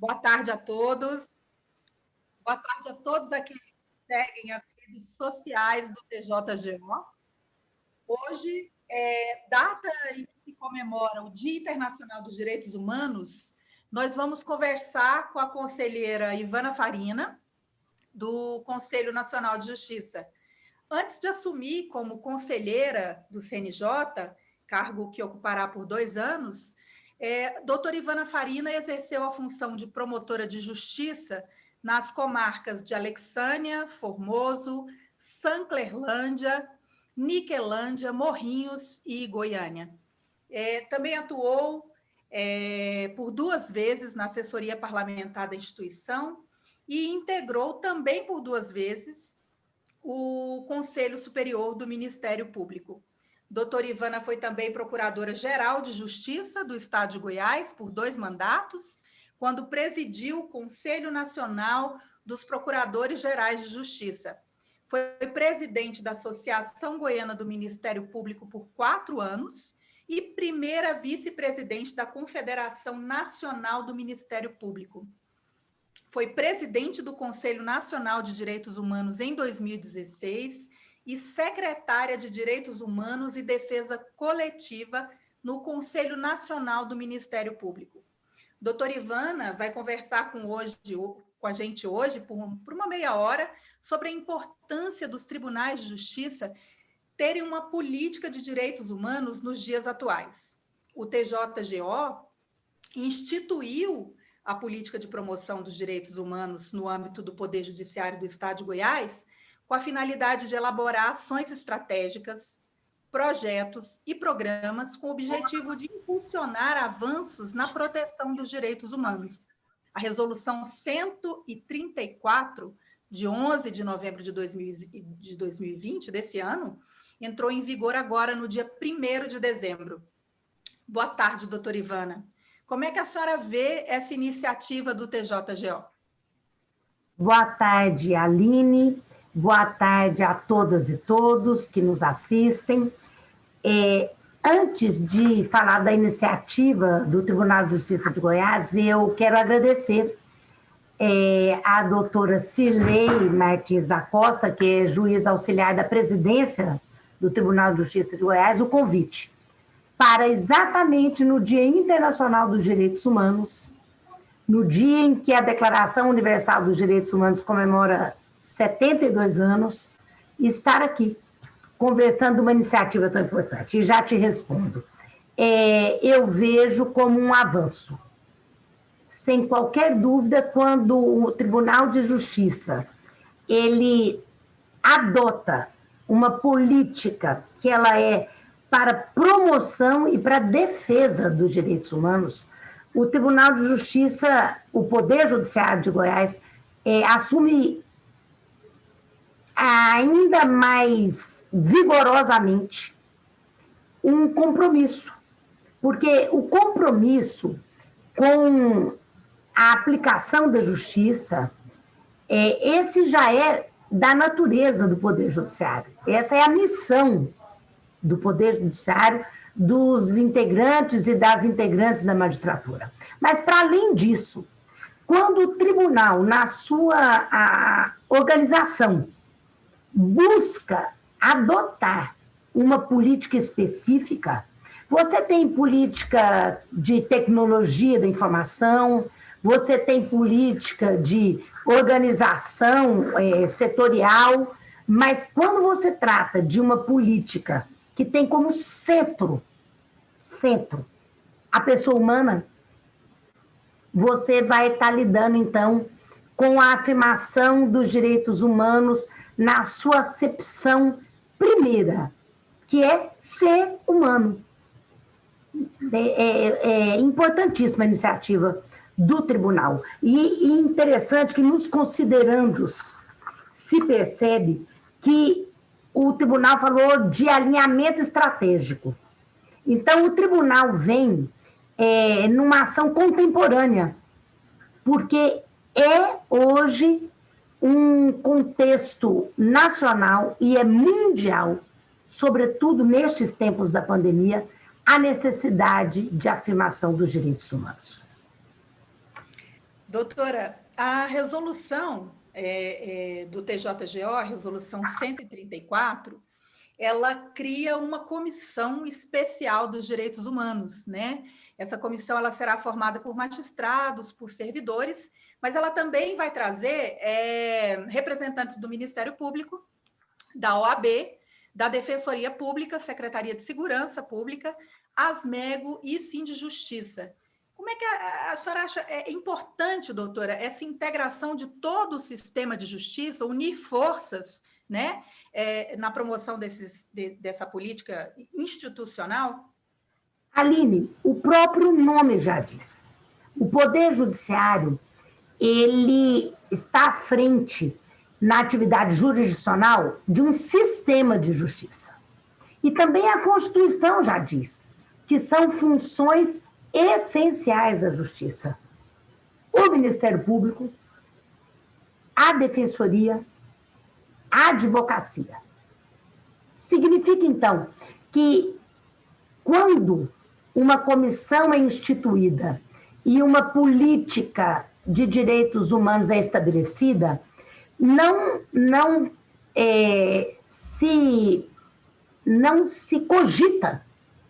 Boa tarde a todos. Boa tarde a todos aqueles que seguem as redes sociais do TJGO. Hoje é data em que se comemora o Dia Internacional dos Direitos Humanos. Nós vamos conversar com a conselheira Ivana Farina, do Conselho Nacional de Justiça. Antes de assumir como conselheira do CNJ, cargo que ocupará por 2 anos, doutora Ivana Farina exerceu a função de promotora de justiça nas comarcas de Alexânia, Formoso, Sanclerlândia, Niquelândia, Morrinhos e Goiânia. Também atuou por 2 vezes na assessoria parlamentar da instituição e integrou também por 2 vezes o Conselho Superior do Ministério Público. Doutora Ivana foi também Procuradora-Geral de Justiça do Estado de Goiás por 2 mandatos, quando presidiu o Conselho Nacional dos Procuradores Gerais de Justiça. Foi presidente da Associação Goiana do Ministério Público por 4 anos e primeira vice-presidente da Confederação Nacional do Ministério Público. Foi presidente do Conselho Nacional de Direitos Humanos em 2016 e secretária de Direitos Humanos e Defesa Coletiva no Conselho Nacional do Ministério Público. Doutora Ivana vai conversar com a gente hoje por uma meia hora sobre a importância dos tribunais de justiça terem uma política de direitos humanos nos dias atuais. O TJGO instituiu a política de promoção dos direitos humanos no âmbito do Poder Judiciário do Estado de Goiás, com a finalidade de elaborar ações estratégicas, projetos e programas com o objetivo de impulsionar avanços na proteção dos direitos humanos. A Resolução 134, de 11 de novembro de 2020, desse ano, entrou em vigor agora no dia 1º de dezembro. Boa tarde, doutora Ivana. Como é que a senhora vê essa iniciativa do TJGO? Boa tarde, Aline. Boa tarde a todas e todos que nos assistem. Antes de falar da iniciativa do Tribunal de Justiça de Goiás, eu quero agradecer a doutora Cirlei Martins da Costa, que é juíza auxiliar da presidência do Tribunal de Justiça de Goiás, o convite para exatamente no Dia Internacional dos Direitos Humanos, no dia em que a Declaração Universal dos Direitos Humanos comemora 72 anos, estar aqui, conversando uma iniciativa tão importante. E já te respondo. Eu vejo como um avanço. Sem qualquer dúvida, quando o Tribunal de Justiça ele adota uma política que ela é para promoção e para defesa dos direitos humanos, o Tribunal de Justiça, o Poder Judiciário de Goiás, assume ainda mais vigorosamente um compromisso, porque o compromisso com a aplicação da justiça, esse já é da natureza do Poder Judiciário. Essa é a missão do Poder Judiciário, dos integrantes e das integrantes da magistratura. Mas, para além disso, quando o tribunal, na sua organização, busca adotar uma política específica, você tem política de tecnologia da informação, você tem política de organização setorial, mas quando você trata de uma política que tem como centro a pessoa humana, você vai estar lidando, então, com a afirmação dos direitos humanos na sua acepção que é ser humano. É importantíssima a iniciativa do tribunal. E interessante que, nos considerandos, se percebe que o tribunal falou de alinhamento estratégico. Então, o tribunal vem numa ação contemporânea, porque hoje um contexto nacional e mundial, sobretudo nestes tempos da pandemia, a necessidade de afirmação dos direitos humanos. Doutora, a resolução do TJGO, a resolução 134, ela cria uma comissão especial dos direitos humanos, né? Essa comissão ela será formada por magistrados, por servidores, mas ela também vai trazer representantes do Ministério Público, da OAB, da Defensoria Pública, Secretaria de Segurança Pública, Asmego e Sindijustiça. Como é que a senhora acha importante, doutora, essa integração de todo o sistema de justiça, unir forças, né, na promoção dessa política institucional? Aline, o próprio nome já diz. O Poder Judiciário, ele está à frente na atividade jurisdicional de um sistema de justiça. E também a Constituição já diz que são funções essenciais à justiça. O Ministério Público, a Defensoria, a Advocacia. Significa, então, que quando uma comissão é instituída e uma política de direitos humanos é estabelecida, não se cogita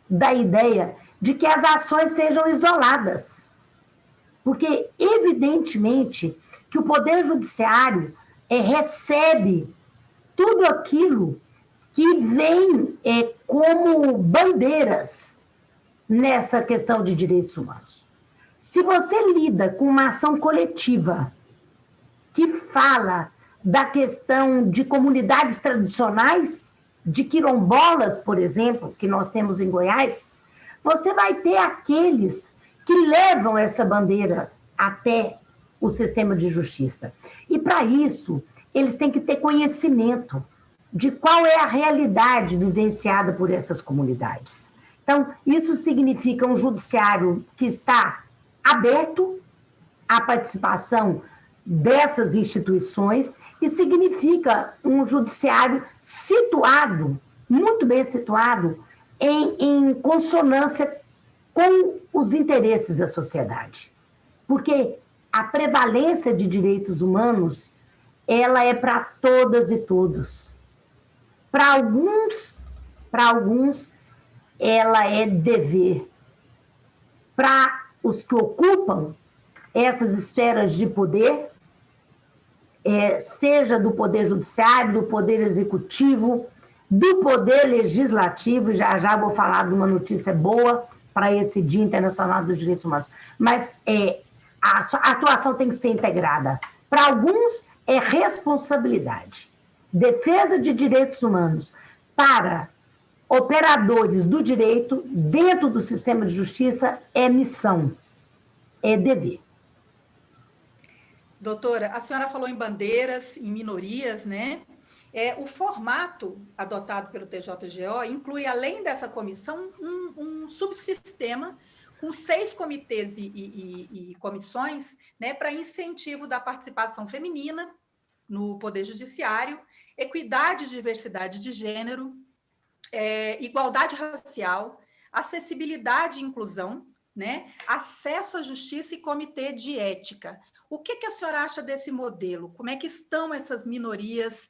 da ideia de que as ações sejam isoladas. Porque, evidentemente, que o Poder Judiciário recebe tudo aquilo que vem como bandeiras nessa questão de direitos humanos. Se você lida com uma ação coletiva que fala da questão de comunidades tradicionais, de quilombolas, por exemplo, que nós temos em Goiás, você vai ter aqueles que levam essa bandeira até o sistema de justiça. E, para isso, eles têm que ter conhecimento de qual é a realidade vivenciada por essas comunidades. Então, isso significa um judiciário que está aberto à participação dessas instituições e significa um judiciário situado, muito bem situado, em consonância com os interesses da sociedade. Porque a prevalência de direitos humanos, ela é para todas e todos. Para alguns, ela é dever. Para os que ocupam essas esferas de poder, seja do Poder Judiciário, do Poder Executivo, do Poder Legislativo, e já vou falar de uma notícia boa para esse Dia Internacional dos Direitos Humanos, mas a atuação tem que ser integrada. Para alguns, é responsabilidade. Defesa de direitos humanos para operadores do direito dentro do sistema de justiça é missão, é dever. Doutora, a senhora falou em bandeiras, em minorias, né? O formato adotado pelo TJGO inclui, além dessa comissão, um subsistema com 6 comitês e comissões, né, para incentivo da participação feminina no Poder Judiciário, equidade e diversidade de gênero, igualdade racial, acessibilidade e inclusão, né, acesso à justiça e comitê de ética. O que a senhora acha desse modelo? Como é que estão essas minorias?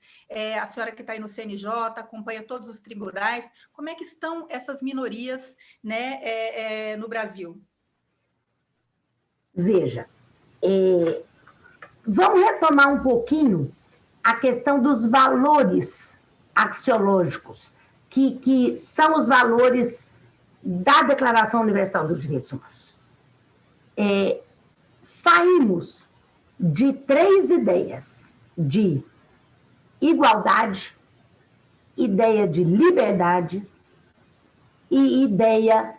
A senhora que está aí no CNJ, acompanha todos os tribunais, como é que estão essas minorias, né, no Brasil? Veja, vamos retomar um pouquinho a questão dos valores axiológicos, que são os valores da Declaração Universal dos Direitos Humanos. Saímos de 3 ideias, de igualdade, ideia de liberdade e ideia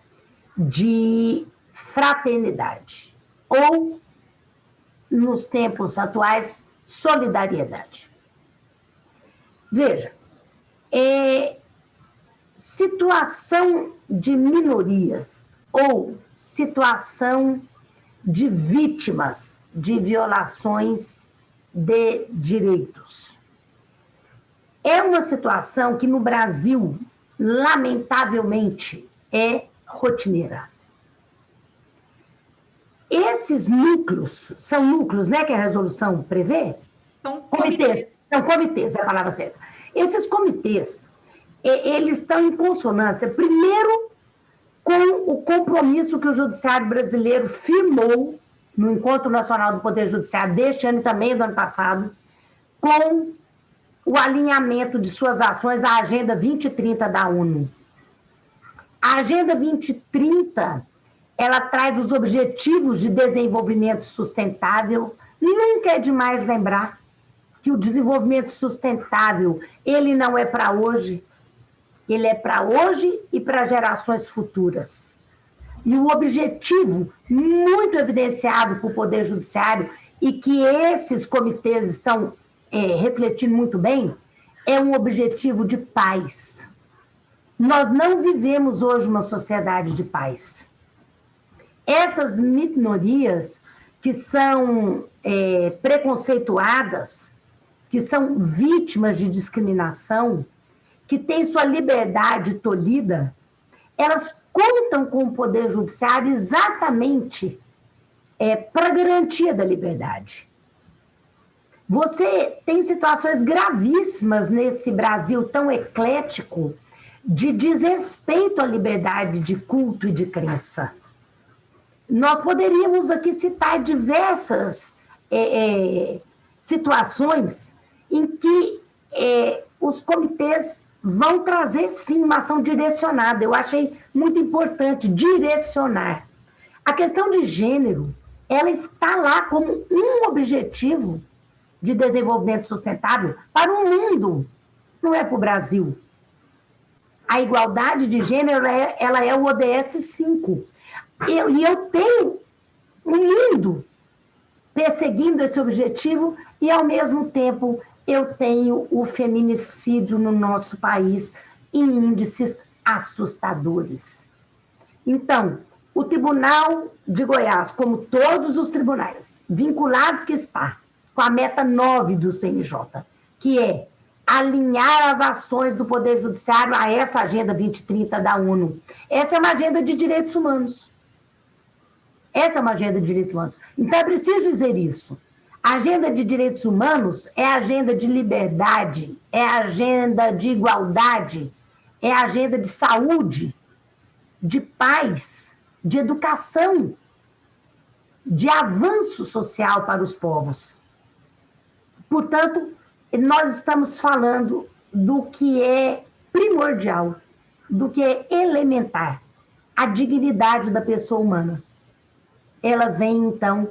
de fraternidade, ou, nos tempos atuais, solidariedade. Veja, situação de minorias ou situação de vítimas de violações de direitos. É uma situação que no Brasil, lamentavelmente, é rotineira. esses núcleos, são núcleos, né, que a resolução prevê? São Comitês. São comitês, é a palavra certa. Esses comitês, eles estão em consonância, primeiro, com o compromisso que o Judiciário brasileiro firmou no Encontro Nacional do Poder Judiciário deste ano e também do ano passado, com o alinhamento de suas ações à Agenda 2030 da ONU. A Agenda 2030, ela traz os Objetivos de Desenvolvimento Sustentável. Nunca é demais lembrar que o desenvolvimento sustentável, ele não é para hoje, ele é para hoje e para gerações futuras. E o objetivo muito evidenciado por Poder Judiciário e que esses comitês estão refletindo muito bem, é um objetivo de paz. Nós não vivemos hoje uma sociedade de paz. Essas minorias que são preconceituadas, que são vítimas de discriminação, que têm sua liberdade tolhida, elas contam com o Poder Judiciário exatamente para garantia da liberdade. Você tem situações gravíssimas nesse Brasil tão eclético de desrespeito à liberdade de culto e de crença. Nós poderíamos aqui citar diversas situações em que os comitês vão trazer, sim, uma ação direcionada. Eu achei muito importante direcionar. A questão de gênero, ela está lá como um objetivo de desenvolvimento sustentável para o mundo, não é para o Brasil. A igualdade de gênero, ela é o ODS 5. E eu tenho um mundo perseguindo esse objetivo e, ao mesmo tempo, eu tenho o feminicídio no nosso país em índices assustadores. Então, o Tribunal de Goiás, como todos os tribunais, vinculado que está com a meta 9 do CNJ, que é alinhar as ações do Poder Judiciário a essa Agenda 2030 da ONU. Essa é uma agenda de direitos humanos. Essa é uma agenda de direitos humanos. Então, é preciso dizer isso. A agenda de direitos humanos é a agenda de liberdade, é a agenda de igualdade, é a agenda de saúde, de paz, de educação, de avanço social para os povos. Portanto, nós estamos falando do que é primordial, do que é elementar, a dignidade da pessoa humana. Ela vem, então,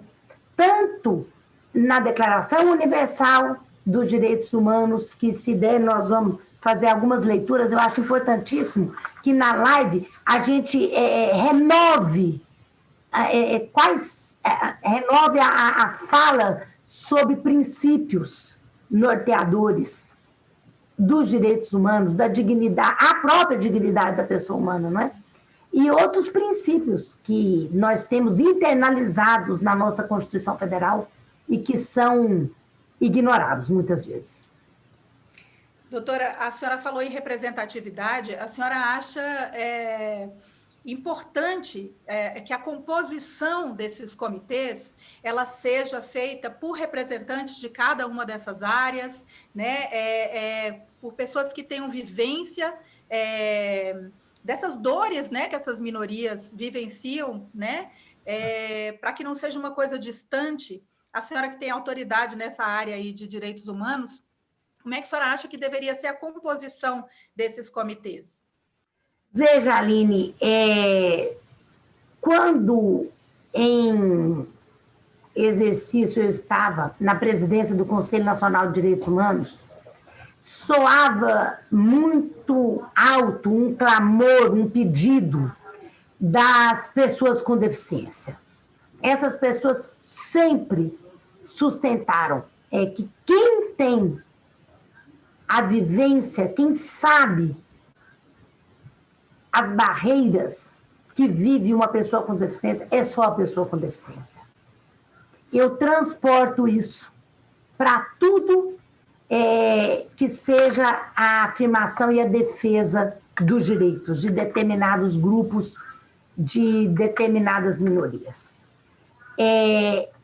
tanto na Declaração Universal dos Direitos Humanos, que, se der, nós vamos fazer algumas leituras. Eu acho importantíssimo que na live a gente renove a fala sobre princípios norteadores dos direitos humanos, da dignidade, a própria dignidade da pessoa humana, não é? E outros princípios que nós temos internalizados na nossa Constituição Federal e que são ignorados muitas vezes. Doutora, a senhora falou em representatividade. A senhora acha importante que a composição desses comitês ela seja feita por representantes de cada uma dessas áreas, né? Por pessoas que tenham vivência dessas dores, né, que essas minorias vivenciam, né? Para que não seja uma coisa distante. A senhora que tem autoridade nessa área aí de direitos humanos, como é que a senhora acha que deveria ser a composição desses comitês? Veja, Aline, quando em exercício eu estava na presidência do Conselho Nacional de Direitos Humanos, soava muito alto um clamor, um pedido das pessoas com deficiência. Essas pessoas sempre sustentaram que quem tem a vivência, quem sabe as barreiras que vive uma pessoa com deficiência, é só a pessoa com deficiência. Eu transporto isso para tudo que seja a afirmação e a defesa dos direitos de determinados grupos, de determinadas minorias.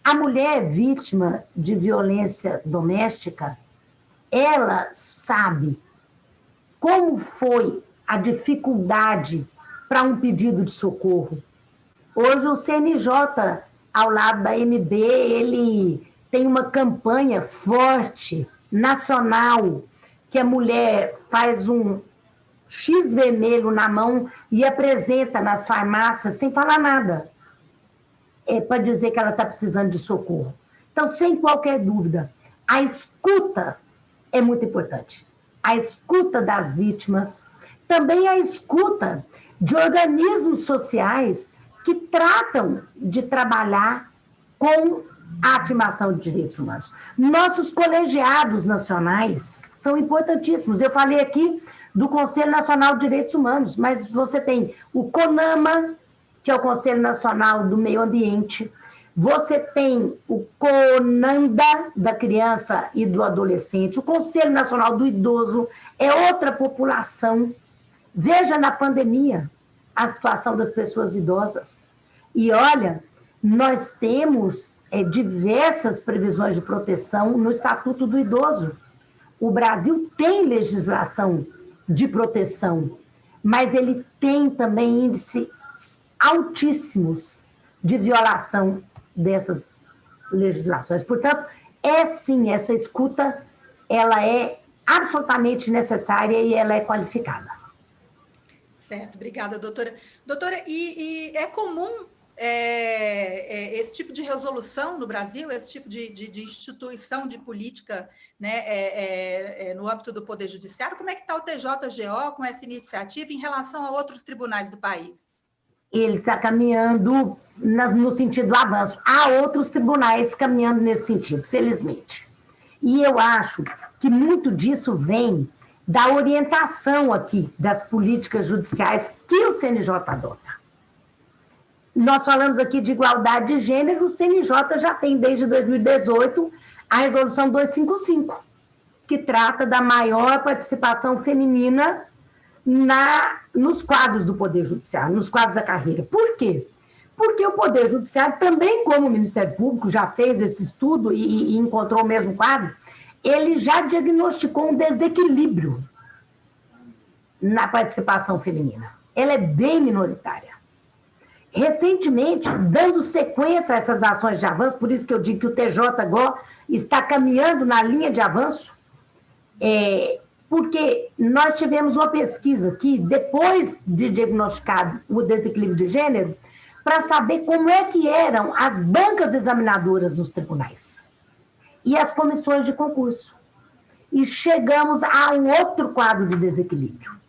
A mulher vítima de violência doméstica, ela sabe como foi a dificuldade para um pedido de socorro. Hoje o CNJ, ao lado da MB, ele tem uma campanha forte, nacional, que a mulher faz um X vermelho na mão e apresenta nas farmácias sem falar nada. Para dizer que ela está precisando de socorro. Então, sem qualquer dúvida, a escuta é muito importante. A escuta das vítimas, também a escuta de organismos sociais que tratam de trabalhar com a afirmação de direitos humanos. Nossos colegiados nacionais são importantíssimos. Eu falei aqui do Conselho Nacional de Direitos Humanos, mas você tem o CONAMA, que é o Conselho Nacional do Meio Ambiente, você tem o CONANDA, da criança e do adolescente, o Conselho Nacional do Idoso, é outra população. Veja na pandemia a situação das pessoas idosas. E olha, nós temos diversas previsões de proteção no Estatuto do Idoso. O Brasil tem legislação de proteção, mas ele tem também índices altíssimos de violação dessas legislações. Portanto, sim, essa escuta, ela é absolutamente necessária e ela é qualificada. Certo, obrigada, doutora. Doutora, e é comum esse tipo de resolução no Brasil, esse tipo de instituição de política, né, no âmbito do Poder Judiciário? Como é que está o TJGO com essa iniciativa em relação a outros tribunais do país? Ele está caminhando no sentido do avanço. Há outros tribunais caminhando nesse sentido, felizmente. E eu acho que muito disso vem da orientação aqui das políticas judiciais que o CNJ adota. Nós falamos aqui de igualdade de gênero, o CNJ já tem desde 2018 a resolução 255, que trata da maior participação feminina nos quadros do Poder Judiciário, nos quadros da carreira. Por quê? Porque o Poder Judiciário, também como o Ministério Público já fez esse estudo e encontrou o mesmo quadro, ele já diagnosticou um desequilíbrio na participação feminina. Ela é bem minoritária. Recentemente, dando sequência a essas ações de avanço, por isso que eu digo que o TJGO está caminhando na linha de avanço, porque nós tivemos uma pesquisa que, depois de diagnosticado o desequilíbrio de gênero, para saber como é que eram as bancas examinadoras nos tribunais e as comissões de concurso. E chegamos a um outro quadro de desequilíbrio.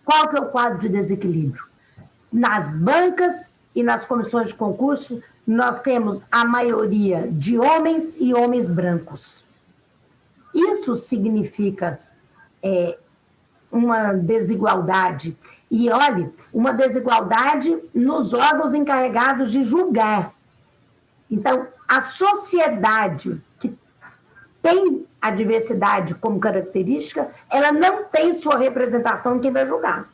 Qual que é o quadro de desequilíbrio? Nas bancas e nas comissões de concurso, nós temos a maioria de homens e homens brancos. Isso significa uma desigualdade. E, olhe, uma desigualdade nos órgãos encarregados de julgar. Então, a sociedade que tem a diversidade como característica, ela não tem sua representação em quem vai julgar.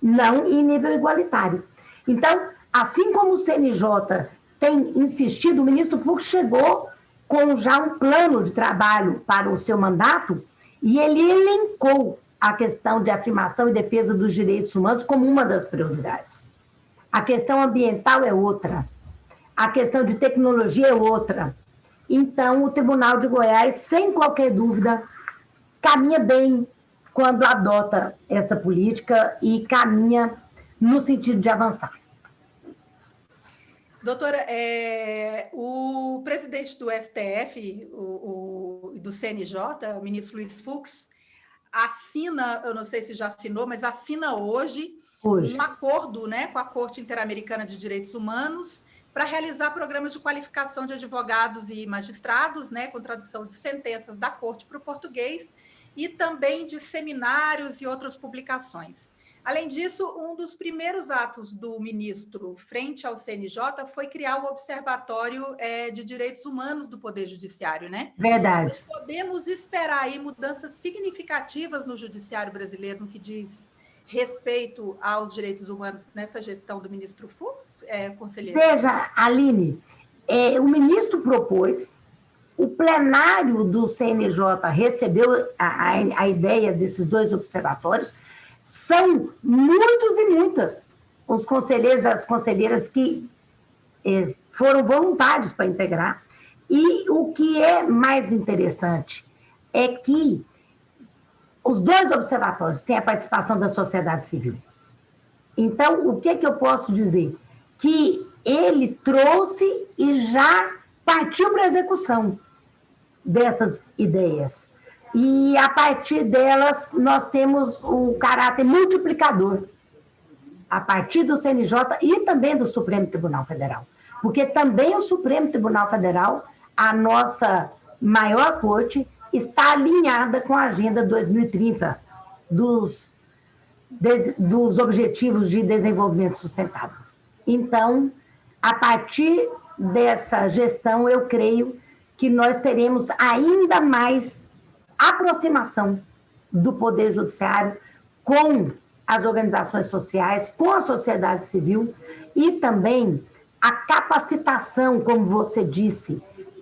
Não em nível igualitário. Então, assim como o CNJ tem insistido, o ministro Fux chegou com já um plano de trabalho para o seu mandato e ele elencou a questão de afirmação e defesa dos direitos humanos como uma das prioridades. A questão ambiental é outra. A questão de tecnologia é outra. Então, o Tribunal de Goiás, sem qualquer dúvida, caminha bem quando adota essa política e caminha no sentido de avançar. Doutora, o presidente do STF, do CNJ, o ministro Luiz Fux, assina, eu não sei se já assinou, mas assina hoje um acordo, né, com a Corte Interamericana de Direitos Humanos para realizar programas de qualificação de advogados e magistrados, né, com tradução de sentenças da Corte para o português, e também de seminários e outras publicações. Além disso, um dos primeiros atos do ministro frente ao CNJ foi criar o Observatório de Direitos Humanos do Poder Judiciário, né? Verdade. Nós podemos esperar aí mudanças significativas no judiciário brasileiro no que diz respeito aos direitos humanos nessa gestão do ministro Fux, conselheira? Veja, Aline, o ministro propôs, o plenário do CNJ recebeu a ideia desses 2 observatórios, são muitos e muitas os conselheiros e as conselheiras que foram voluntários para integrar. E o que é mais interessante é que os 2 observatórios têm a participação da sociedade civil. Então, o que eu posso dizer? Que ele trouxe e já partiu para a execução dessas ideias. E, a partir delas, nós temos o caráter multiplicador, a partir do CNJ e também do Supremo Tribunal Federal. Porque também o Supremo Tribunal Federal, a nossa maior corte, está alinhada com a Agenda 2030 dos Objetivos de Desenvolvimento Sustentável. Então, a partir dessa gestão, eu creio que nós teremos ainda mais aproximação do Poder Judiciário com as organizações sociais, com a sociedade civil e também a capacitação, como você disse,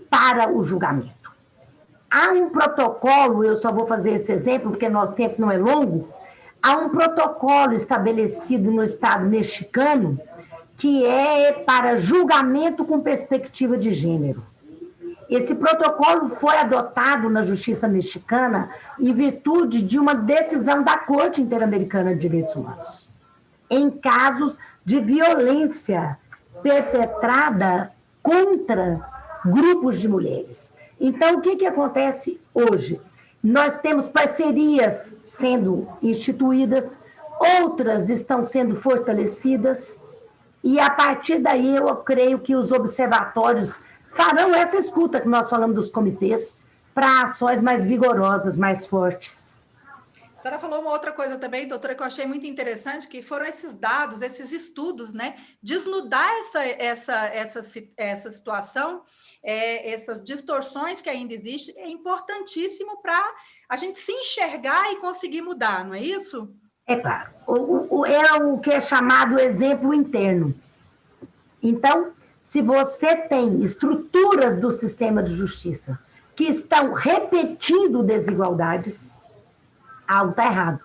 para o julgamento. Há um protocolo, eu só vou fazer esse exemplo, porque nosso tempo não é longo, há um protocolo estabelecido no Estado mexicano que é para julgamento com perspectiva de gênero. Esse protocolo foi adotado na Justiça Mexicana em virtude de uma decisão da Corte Interamericana de Direitos Humanos, em casos de violência perpetrada contra grupos de mulheres. Então, o que acontece hoje? Nós temos parcerias sendo instituídas, outras estão sendo fortalecidas, e a partir daí eu creio que os observatórios farão essa escuta que nós falamos dos comitês para ações mais vigorosas, mais fortes. A senhora falou uma outra coisa também, doutora, que eu achei muito interessante, que foram esses dados, esses estudos, né? Desnudar essa situação, essas distorções que ainda existem, é importantíssimo para a gente se enxergar e conseguir mudar, não é isso? É claro. É o que é chamado exemplo interno. Então, se você tem estruturas do sistema de justiça que estão repetindo desigualdades, algo está errado.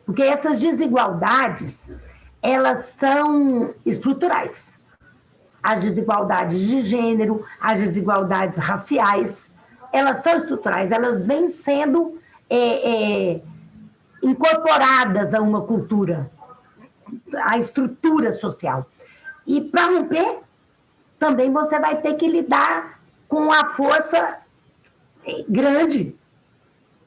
Porque essas desigualdades, elas são estruturais. As desigualdades de gênero, as desigualdades raciais, elas são estruturais, elas vêm sendo incorporadas a uma cultura, a estrutura social. E para romper, também você vai ter que lidar com a força grande,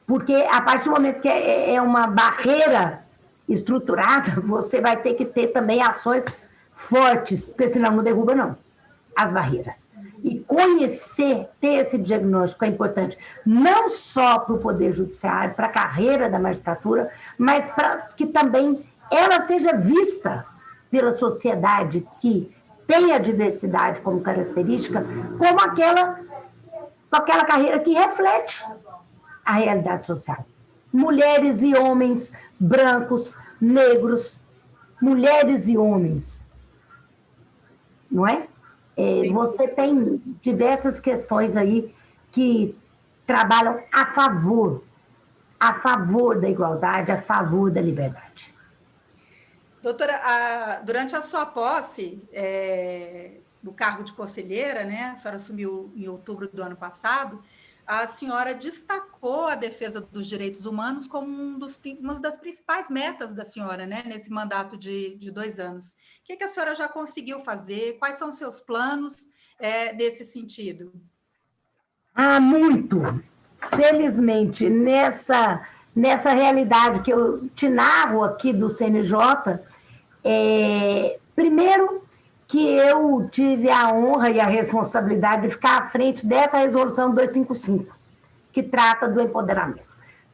porque a partir do momento que é uma barreira estruturada, você vai ter que ter também ações fortes, porque senão não derruba, não, as barreiras. E conhecer, ter esse diagnóstico é importante, não só para o Poder Judiciário, para a carreira da magistratura, mas para que também ela seja vista pela sociedade que tem a diversidade como característica, como aquela carreira que reflete a realidade social. Mulheres e homens brancos, negros, mulheres e homens, não é? Você tem diversas questões aí que trabalham a favor da igualdade, a favor da liberdade. Doutora, durante a sua posse no cargo de conselheira, né, a senhora assumiu em outubro do ano passado, a senhora destacou a defesa dos direitos humanos como uma das principais metas da senhora, né, nesse mandato de 2 anos. O que a senhora já conseguiu fazer? Quais são os seus planos nesse sentido? Muito. Felizmente, nessa realidade que eu te narro aqui do CNJ, primeiro que eu tive a honra e a responsabilidade de ficar à frente dessa resolução 255, que trata do empoderamento.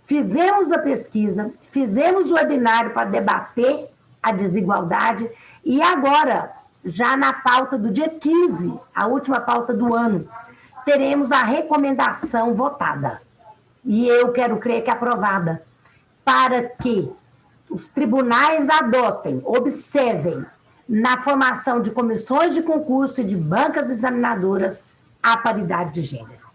Fizemos a pesquisa, fizemos o webinário para debater a desigualdade e agora, já na pauta do dia 15, a última pauta do ano, teremos a recomendação votada. E eu quero crer que aprovada, para que os tribunais adotem, observem, na formação de comissões de concurso e de bancas examinadoras, a paridade de gênero.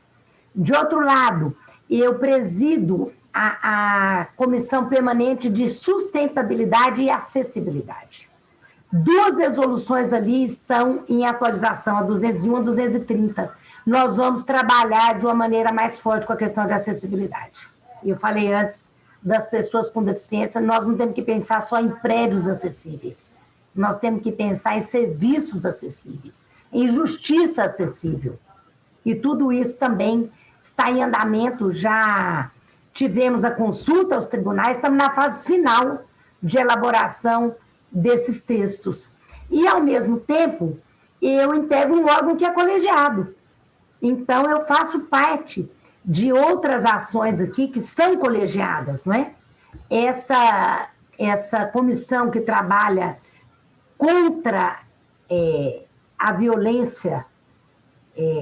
De outro lado, eu presido a Comissão Permanente de Sustentabilidade e Acessibilidade. 2 resoluções ali estão em atualização, a 201 e a 230. Nós vamos trabalhar de uma maneira mais forte com a questão de acessibilidade. Eu falei antes das pessoas com deficiência, nós não temos que pensar só em prédios acessíveis. Nós temos que pensar em serviços acessíveis, em justiça acessível. E tudo isso também está em andamento, já tivemos a consulta aos tribunais, estamos na fase final de elaboração desses textos. E, ao mesmo tempo, eu integro um órgão que é colegiado. Então, eu faço parte de outras ações aqui que são colegiadas, não é? Essa comissão que trabalha contra a violência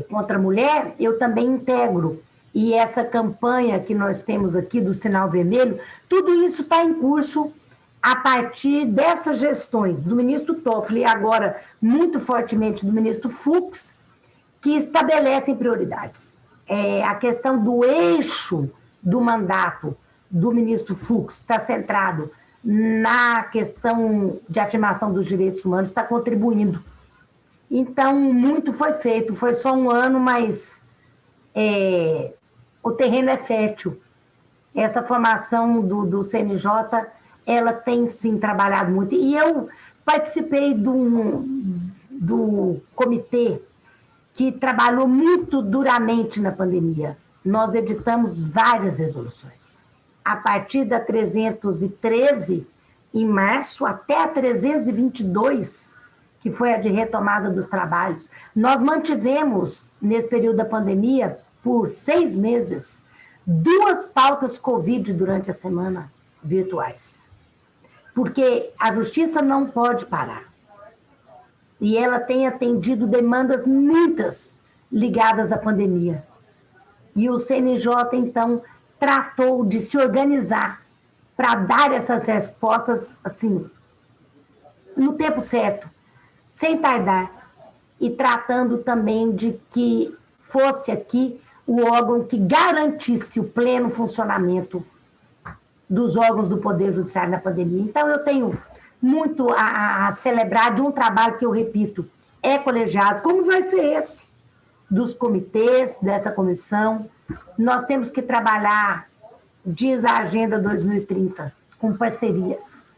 contra a mulher, eu também integro. E essa campanha que nós temos aqui do Sinal Vermelho, tudo isso está em curso a partir dessas gestões do ministro Toffoli e agora muito fortemente do ministro Fux, que estabelecem prioridades. A questão do eixo do mandato do ministro Fux está centrado na questão de afirmação dos direitos humanos, está contribuindo. Então, muito foi feito, foi só um ano, mas o terreno é fértil. Essa formação do CNJ, ela tem, sim, trabalhado muito. E eu participei do comitê que trabalhou muito duramente na pandemia. Nós editamos várias resoluções. A partir da 313, em março, até a 322, que foi a de retomada dos trabalhos. Nós mantivemos, nesse período da pandemia, por 6 meses, 2 pautas Covid durante a semana virtuais. Porque a justiça não pode parar. E ela tem atendido demandas muitas ligadas à pandemia. E o CNJ, então, tratou de se organizar para dar essas respostas, assim, no tempo certo, sem tardar, e tratando também de que fosse aqui o órgão que garantisse o pleno funcionamento dos órgãos do Poder Judiciário na pandemia. Então, eu tenho muito a celebrar de um trabalho que, eu repito, é colegiado, como vai ser esse, dos comitês, dessa comissão. Nós temos que trabalhar, diz a Agenda 2030, com parcerias.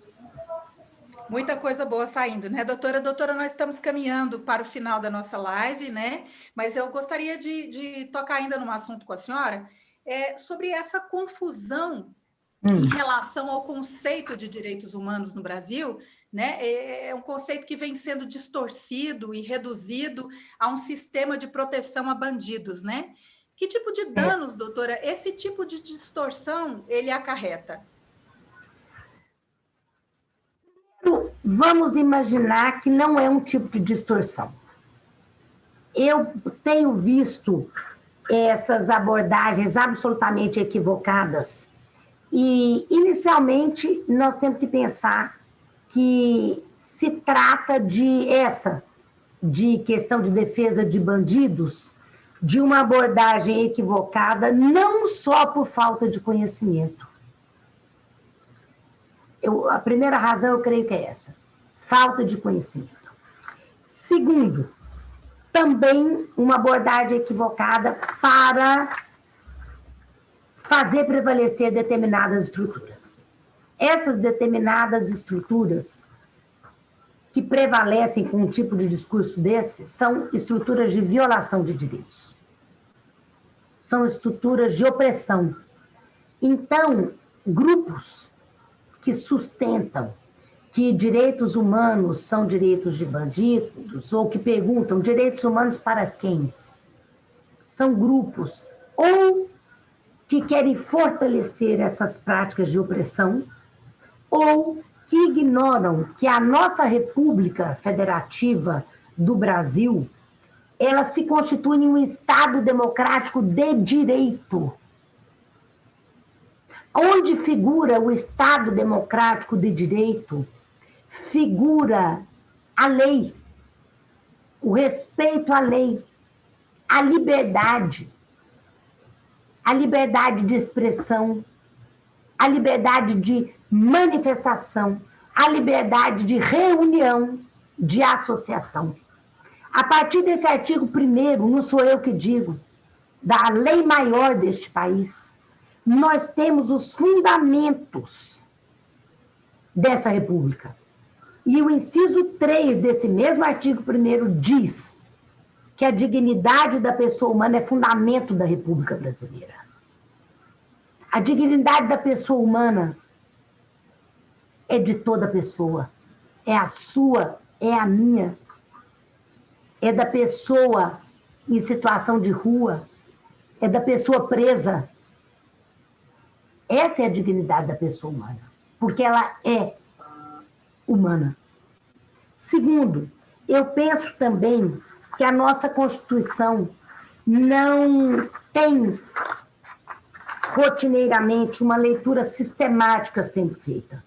Muita coisa boa saindo, né, doutora? Doutora, nós estamos caminhando para o final da nossa live, né? Mas eu gostaria de tocar ainda num assunto com a senhora, sobre essa confusão em relação ao conceito de direitos humanos no Brasil, né? É um conceito que vem sendo distorcido e reduzido a um sistema de proteção a bandidos, né? Que tipo de danos, doutora, esse tipo de distorção ele acarreta? Vamos imaginar que não é um tipo de distorção. Eu tenho visto essas abordagens absolutamente equivocadas e, inicialmente, nós temos que pensar que se trata de questão de defesa de bandidos, de uma abordagem equivocada, não só por falta de conhecimento. A primeira razão, eu creio que é essa, falta de conhecimento. Segundo, também uma abordagem equivocada para fazer prevalecer determinadas estruturas. Essas determinadas estruturas que prevalecem com um tipo de discurso desse são estruturas de violação de direitos. São estruturas de opressão. Então, grupos que sustentam que direitos humanos são direitos de bandidos, ou que perguntam direitos humanos para quem? São grupos ou que querem fortalecer essas práticas de opressão, ou que ignoram que a nossa República Federativa do Brasil, ela se constitui em um Estado democrático de direito. Onde figura o Estado democrático de direito, figura a lei, o respeito à lei, a liberdade de expressão, a liberdade de manifestação, a liberdade de reunião, de associação. A partir desse artigo 1º, não sou eu que digo, da lei maior deste país, nós temos os fundamentos dessa república. E o inciso 3 desse mesmo artigo 1º diz que a dignidade da pessoa humana é fundamento da República Brasileira. A dignidade da pessoa humana é de toda pessoa. É a sua, é a minha. É da pessoa em situação de rua. É da pessoa presa. Essa é a dignidade da pessoa humana. Porque ela é humana. Segundo, eu penso também que a nossa Constituição não tem rotineiramente uma leitura sistemática sendo feita.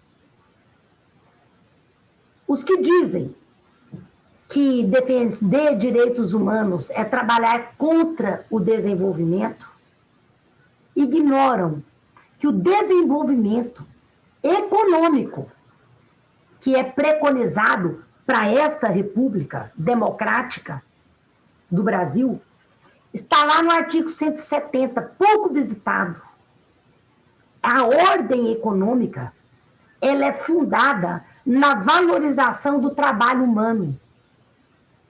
Os que dizem que defender direitos humanos é trabalhar contra o desenvolvimento ignoram que o desenvolvimento econômico que é preconizado para esta República Democrática do Brasil está lá no artigo 170, pouco visitado. A ordem econômica, ela é fundada na valorização do trabalho humano.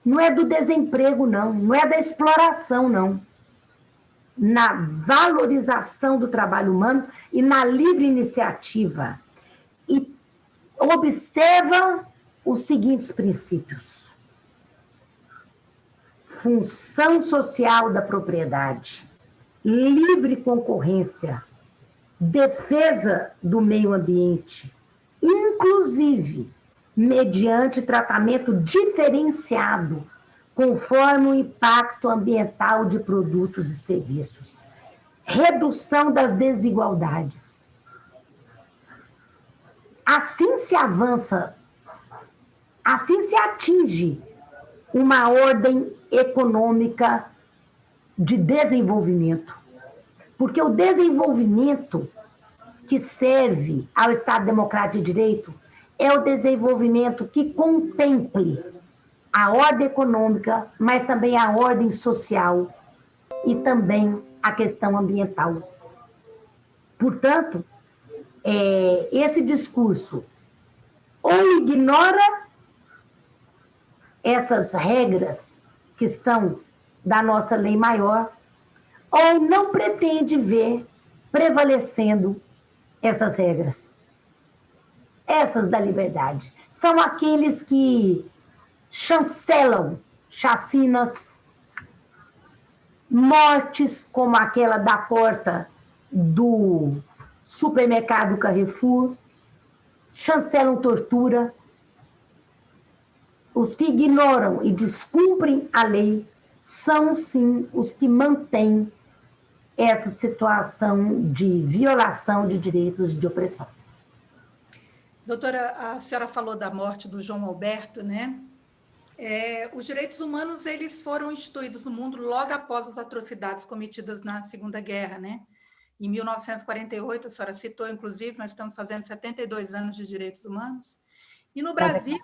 Não é do desemprego, não. Não é da exploração, não. Na valorização do trabalho humano e na livre iniciativa. E observa os seguintes princípios: função social da propriedade, livre concorrência, defesa do meio ambiente, inclusive mediante tratamento diferenciado, conforme o impacto ambiental de produtos e serviços, redução das desigualdades. Assim se avança, assim se atinge uma ordem econômica de desenvolvimento. Porque o desenvolvimento que serve ao Estado Democrático de Direito é o desenvolvimento que contemple a ordem econômica, mas também a ordem social e também a questão ambiental. Portanto, esse discurso ou ignora essas regras que são da nossa lei maior, ou não pretende ver prevalecendo essas regras. Essas da liberdade. São aqueles que chancelam chacinas, mortes como aquela da porta do supermercado Carrefour, chancelam tortura. Os que ignoram e descumprem a lei são, sim, os que mantêm essa situação de violação de direitos de opressão. Doutora, a senhora falou da morte do João Alberto, né? Os direitos humanos, eles foram instituídos no mundo logo após as atrocidades cometidas na Segunda Guerra, né? Em 1948, a senhora citou, inclusive, nós estamos fazendo 72 anos de direitos humanos. E no Brasil,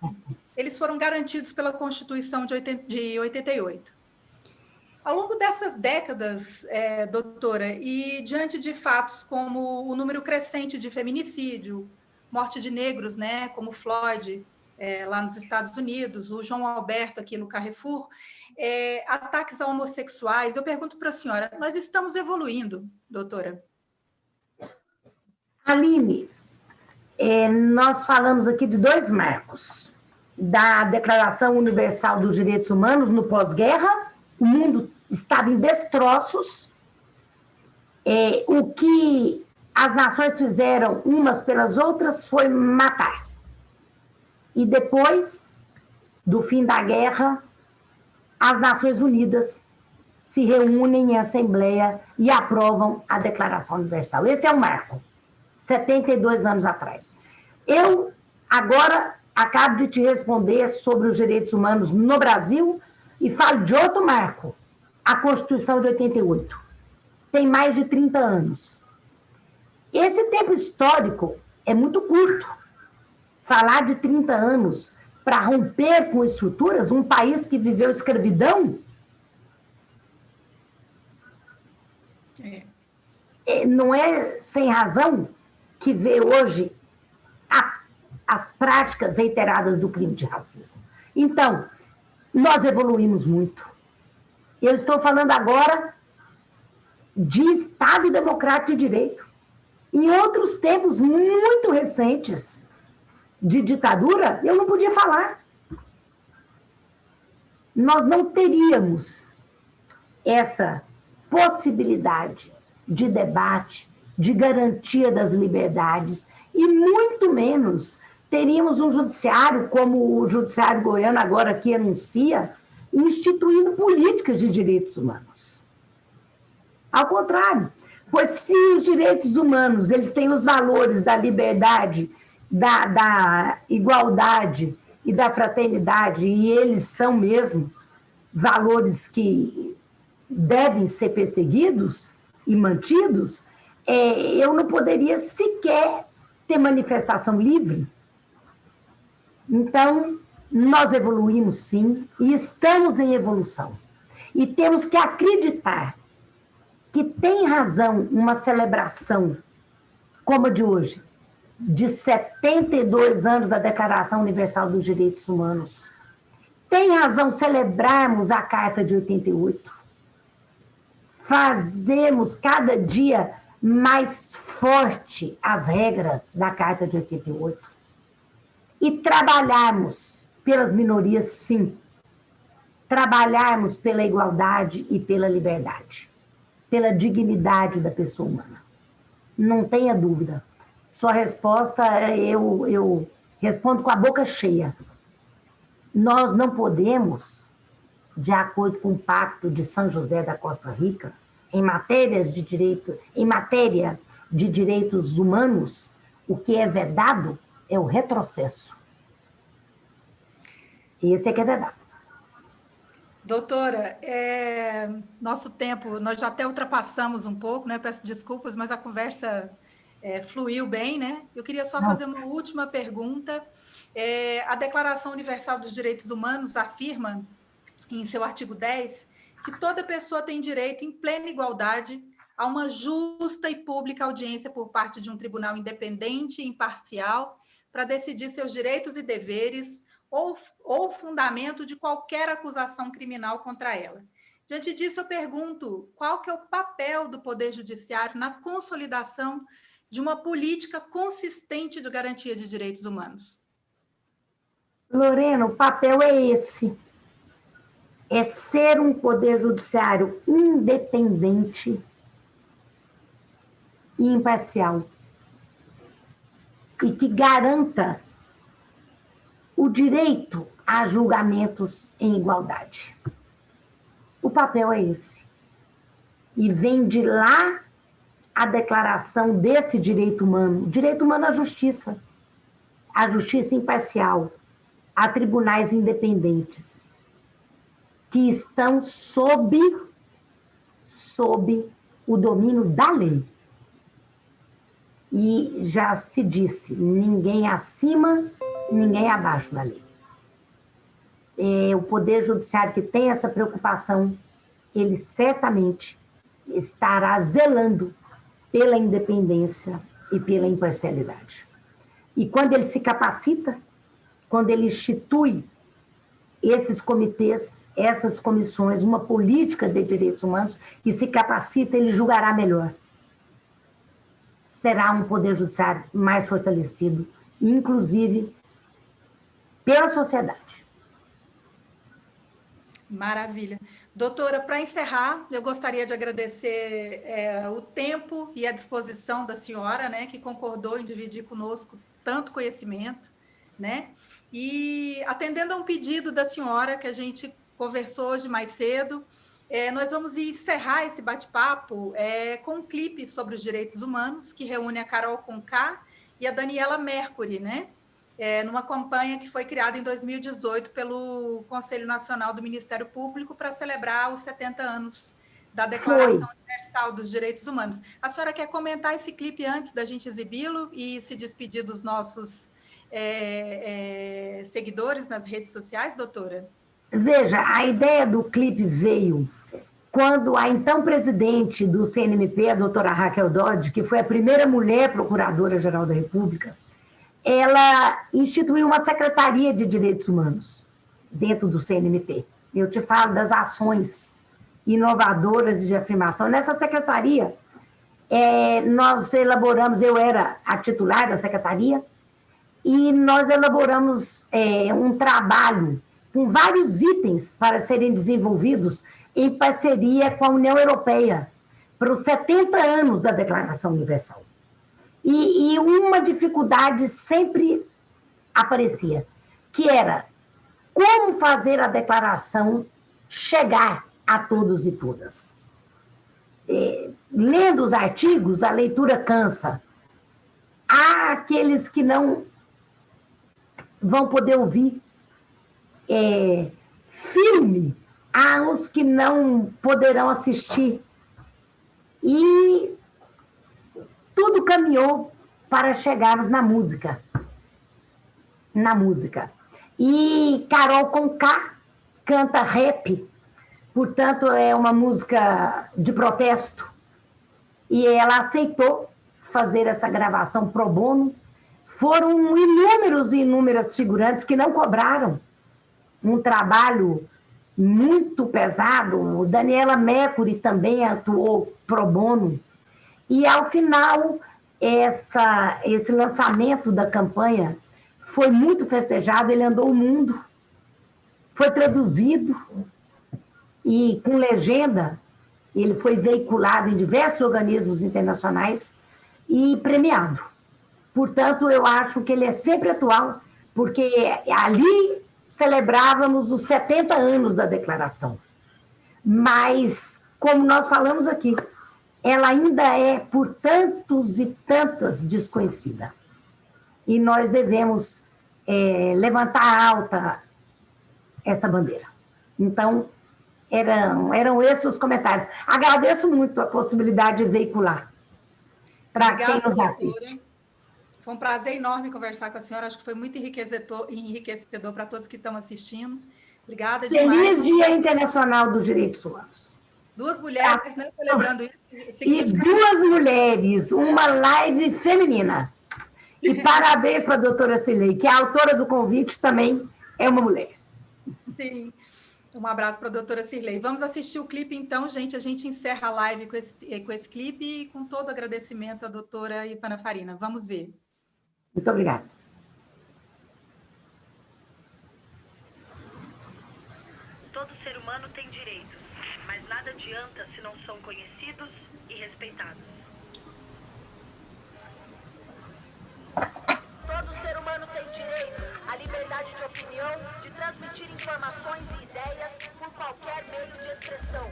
eles foram garantidos pela Constituição de 88. Ao longo dessas décadas, doutora, e diante de fatos como o número crescente de feminicídio, morte de negros, né, como Floyd, lá nos Estados Unidos, o João Alberto aqui no Carrefour, ataques a homossexuais, eu pergunto para a senhora, nós estamos evoluindo, doutora? Aline, nós falamos aqui de dois marcos. Da Declaração Universal dos Direitos Humanos no pós-guerra, o mundo estava em destroços. O que as nações fizeram umas pelas outras foi matar. E depois do fim da guerra, as Nações Unidas se reúnem em assembleia e aprovam a Declaração Universal. Esse é o marco. 72 anos atrás. Eu agora acabo de te responder sobre os direitos humanos no Brasil e falo de outro marco, a Constituição de 88. Tem mais de 30 anos. Esse tempo histórico é muito curto. Falar de 30 anos para romper com estruturas, um país que viveu escravidão, não é sem razão que vê hoje as práticas reiteradas do crime de racismo. Então, nós evoluímos muito. Eu estou falando agora de Estado Democrático de Direito. Em outros tempos muito recentes de ditadura, eu não podia falar. Nós não teríamos essa possibilidade de debate, de garantia das liberdades, e muito menos teríamos um judiciário, como o judiciário goiano agora aqui anuncia, instituindo políticas de direitos humanos. Ao contrário, pois se os direitos humanos eles têm os valores da liberdade, da igualdade e da fraternidade, e eles são mesmo valores que devem ser perseguidos e mantidos, eu não poderia sequer ter manifestação livre. Então, nós evoluímos sim, e estamos em evolução. E temos que acreditar que tem razão uma celebração como a de hoje, de 72 anos da Declaração Universal dos Direitos Humanos. Tem razão celebrarmos a Carta de 88. Fazemos cada dia mais forte as regras da Carta de 88. E trabalharmos pelas minorias, sim. Trabalharmos pela igualdade e pela liberdade. Pela dignidade da pessoa humana. Não tenha dúvida. Sua resposta, eu respondo com a boca cheia. Nós não podemos, de acordo com o Pacto de São José da Costa Rica, em matéria de direitos humanos, o que é vedado é o retrocesso. Esse é que é vedado. Doutora, nosso tempo, nós já até ultrapassamos um pouco, né? Peço desculpas, mas a conversa fluiu bem, né? Eu queria só fazer uma última pergunta. A Declaração Universal dos Direitos Humanos afirma, em seu artigo 10, que toda pessoa tem direito, em plena igualdade, a uma justa e pública audiência por parte de um tribunal independente e imparcial para decidir seus direitos e deveres ou fundamento de qualquer acusação criminal contra ela. Diante disso, eu pergunto, qual que é o papel do Poder Judiciário na consolidação de uma política consistente de garantia de direitos humanos? Lorena, o papel é esse. É ser um Poder Judiciário independente e imparcial. E que garanta o direito a julgamentos em igualdade. O papel é esse. E vem de lá a declaração desse direito humano. Direito humano à justiça. A justiça imparcial. A tribunais independentes. Que estão sob o domínio da lei. E já se disse, ninguém acima, ninguém abaixo da lei. O Poder Judiciário que tem essa preocupação, ele certamente estará zelando pela independência e pela imparcialidade. E quando ele se capacita, quando ele institui esses comitês, essas comissões, uma política de direitos humanos, e se capacita, ele julgará melhor. Será um Poder Judiciário mais fortalecido, inclusive pela sociedade. Maravilha. Doutora, para encerrar, eu gostaria de agradecer o tempo e a disposição da senhora, né, que concordou em dividir conosco tanto conhecimento, né? E atendendo a um pedido da senhora, que a gente conversou hoje mais cedo, Nós vamos encerrar esse bate-papo com um clipe sobre os direitos humanos, que reúne a Carol Conká e a Daniela Mercury, né? Numa campanha que foi criada em 2018 pelo Conselho Nacional do Ministério Público para celebrar os 70 anos da Declaração Universal dos Direitos Humanos. A senhora quer comentar esse clipe antes da gente exibi-lo e se despedir dos nossos seguidores nas redes sociais, doutora? Veja, a ideia do clipe veio quando a então presidente do CNMP, a doutora Raquel Dodge, que foi a primeira mulher procuradora-geral da República, ela instituiu uma Secretaria de Direitos Humanos dentro do CNMP. Eu te falo das ações inovadoras de afirmação. Nessa secretaria, nós elaboramos, eu era a titular da secretaria, e nós elaboramos um trabalho com vários itens para serem desenvolvidos em parceria com a União Europeia para os 70 anos da Declaração Universal. E uma dificuldade sempre aparecia, que era como fazer a declaração chegar a todos e todas. Lendo os artigos, a leitura cansa. Há aqueles que não vão poder ouvir filme, há os que não poderão assistir. E tudo caminhou para chegarmos na música. Na música. E Carol Conká canta rap, portanto, é uma música de protesto. E ela aceitou fazer essa gravação pro bono. Foram inúmeros e inúmeras figurantes que não cobraram. Um trabalho muito pesado. Daniela Mercury também atuou pro bono. E, ao final, esse lançamento da campanha foi muito festejado, ele andou o mundo, foi traduzido e, com legenda, ele foi veiculado em diversos organismos internacionais e premiado. Portanto, eu acho que ele é sempre atual, porque ali celebrávamos os 70 anos da declaração. Mas, como nós falamos aqui, ela ainda é, por tantos e tantas, desconhecida. E nós devemos levantar alta essa bandeira. Então, eram esses os comentários. Agradeço muito a possibilidade de veicular para quem nos assiste. Foi um prazer enorme conversar com a senhora. Acho que foi muito enriquecedor para todos que estão assistindo. Obrigada demais. Feliz Dia Internacional dos Direitos Humanos. 2 mulheres, né? Celebrando isso. E 2 mulheres, uma live feminina. E parabéns para a doutora Cirlei, que é a autora do convite, também é uma mulher. Sim. Um abraço para a doutora Cirlei. Vamos assistir o clipe, então, gente. A gente encerra a live com esse clipe e com todo agradecimento à doutora Ivana Farina. Vamos ver. Muito obrigada. Todo ser humano tem direitos, mas nada adianta se não são conhecidos e respeitados. Todo ser humano tem direito à liberdade de opinião, de transmitir informações e ideias por qualquer meio de expressão.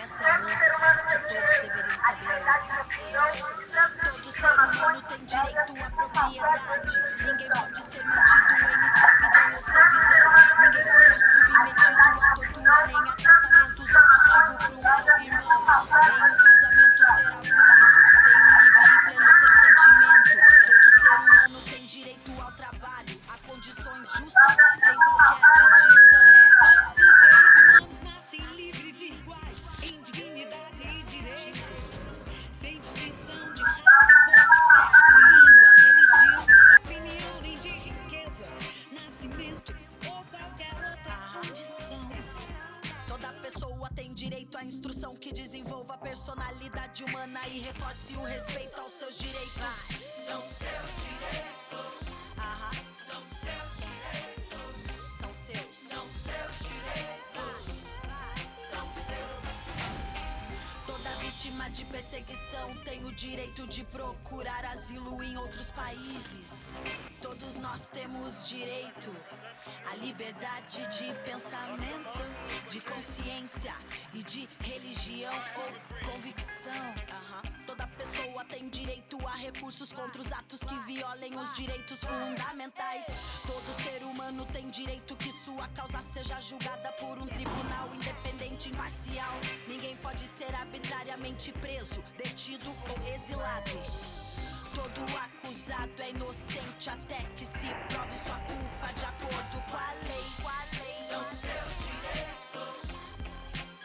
Essa é a música que todos deveriam saber. Todo ser humano tem direito à propriedade. Ninguém pode ser mantido em escravidão ou servidão. Ninguém será submetido a tortura, nem a tratamentos ou castigo cruel. Irmãos, nenhum casamento será válido sem um livre e pleno consentimento. Todo ser humano tem direito ao trabalho, a condições justas, sem qualquer distinção. Nossos seres humanos nascem livres e iguais, em dignidade e direitos, sem distinção de raça, cor, sexo, língua, religião, opinião, nem de riqueza, nascimento ou qualquer outra condição. Toda pessoa tem direito à instrução que desenvolva a personalidade humana e reforce o respeito aos seus direitos. São seus direitos. São seus direitos. São seus. São seus direitos. São seus. Toda vítima de perseguição tem o direito de procurar asilo em outros países. Todos nós temos direito A liberdade de pensamento, de consciência e de religião ou convicção. Toda pessoa tem direito a recursos contra os atos que violem os direitos fundamentais. Todo ser humano tem direito que sua causa seja julgada por um tribunal independente e imparcial. Ninguém pode ser arbitrariamente preso, detido ou exilado. Todo acusado é inocente até que se prove sua culpa de acordo com a lei. São seus direitos,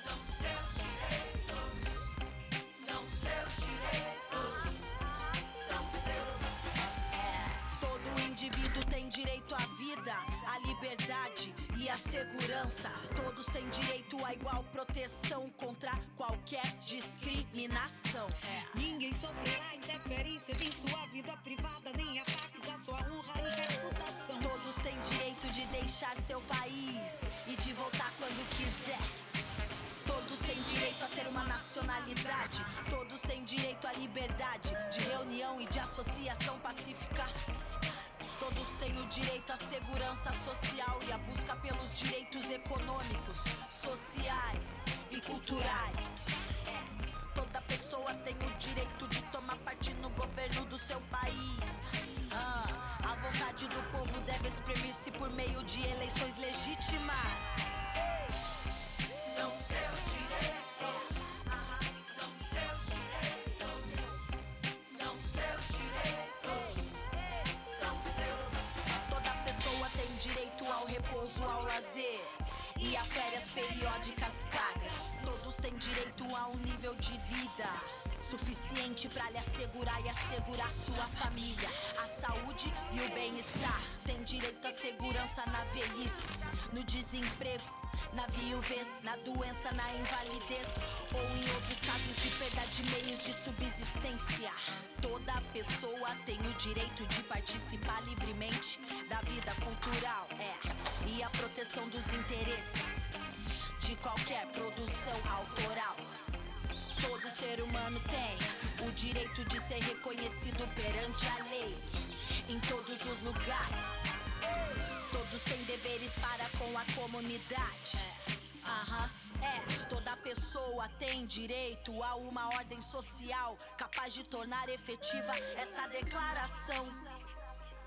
são seus direitos, são seus direitos, são seus. Todo indivíduo tem direito à vida, à liberdade e à segurança. Todos têm direito à igual proteção contra qualquer discriminação. Ninguém sofrerá interferências em sua vida privada, nem ataques à sua honra e reputação. Todos têm direito de deixar seu país e de voltar quando quiser. Todos têm direito a ter uma nacionalidade. Todos têm direito à liberdade de reunião e de associação pacífica. Todos têm o direito à segurança social e à busca pelos direitos econômicos, sociais e culturais. Toda pessoa tem o direito de tomar parte no governo do seu país. A vontade do povo deve exprimir-se por meio de eleições legítimas. São seus direitos. São seus direitos. São seus direitos. São seus. Toda pessoa tem direito ao repouso, ao lazer e a férias periódicas pagas. Todos têm direito a um nível de vida suficiente pra lhe assegurar e assegurar sua família, a saúde e o bem-estar. Tem direito à segurança na velhice, no desemprego, na viuvez, na doença, na invalidez ou em outros casos de perda de meios de subsistência. Toda pessoa tem o direito de participar livremente da vida cultural, e a proteção dos interesses de qualquer produção autoral. Todo ser humano tem o direito de ser reconhecido perante a lei em todos os lugares. Todos têm deveres para com a comunidade. Toda pessoa tem direito a uma ordem social capaz de tornar efetiva essa declaração.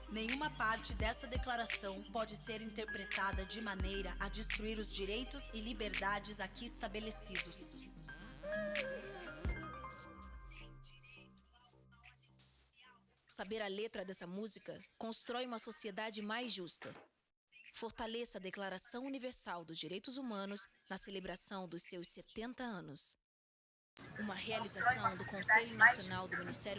Nenhuma parte dessa declaração pode ser interpretada de maneira a destruir os direitos e liberdades aqui estabelecidos. Saber a letra dessa música constrói uma sociedade mais justa. Fortaleça a Declaração Universal dos Direitos Humanos na celebração dos seus 70 anos. Uma realização do Conselho Nacional do Ministério